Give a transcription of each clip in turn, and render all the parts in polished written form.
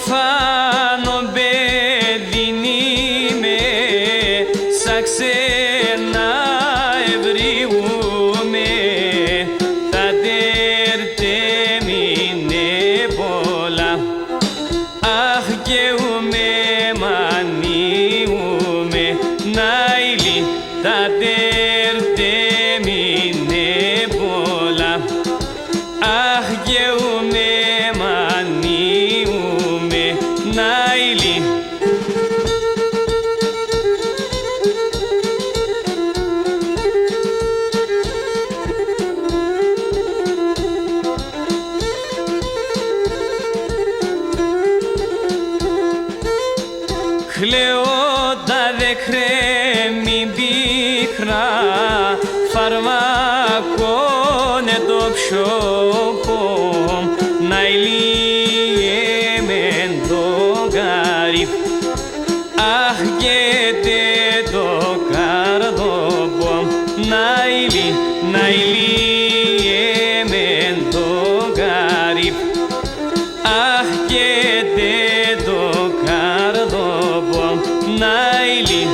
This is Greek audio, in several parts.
Ορφάνο παιδί είμαι, σαν ξένα ευριούμε, τα τέρτε μείνε πολλά. Αχ καίουμε μανίουμε, νάιλι, τα τέρτε μείνε πολλά. Αχ καίουμε μανίουμε, νάιλι. Χλεότα δε χρέμει πίχρα, φαρμακώνε το ψώπο, ναηλίε μεν το καρύφ. Αχ καίτε το καρδόπο, ναηλί, ναηλίε μεν το καρύφ. Αχ καίτε το καρδόπο, ναηλί.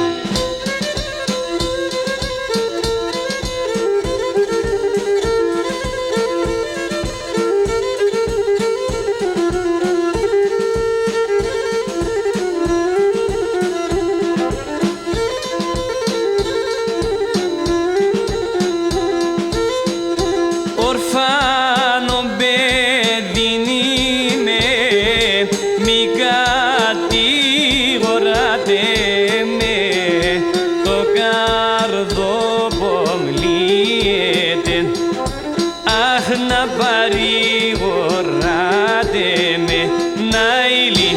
Ορφάνο παιδί είμαι, μη κατηγοράτε με, το καρδόπο μλύεται. Αχ να παρηγοράτε με, ναηλί.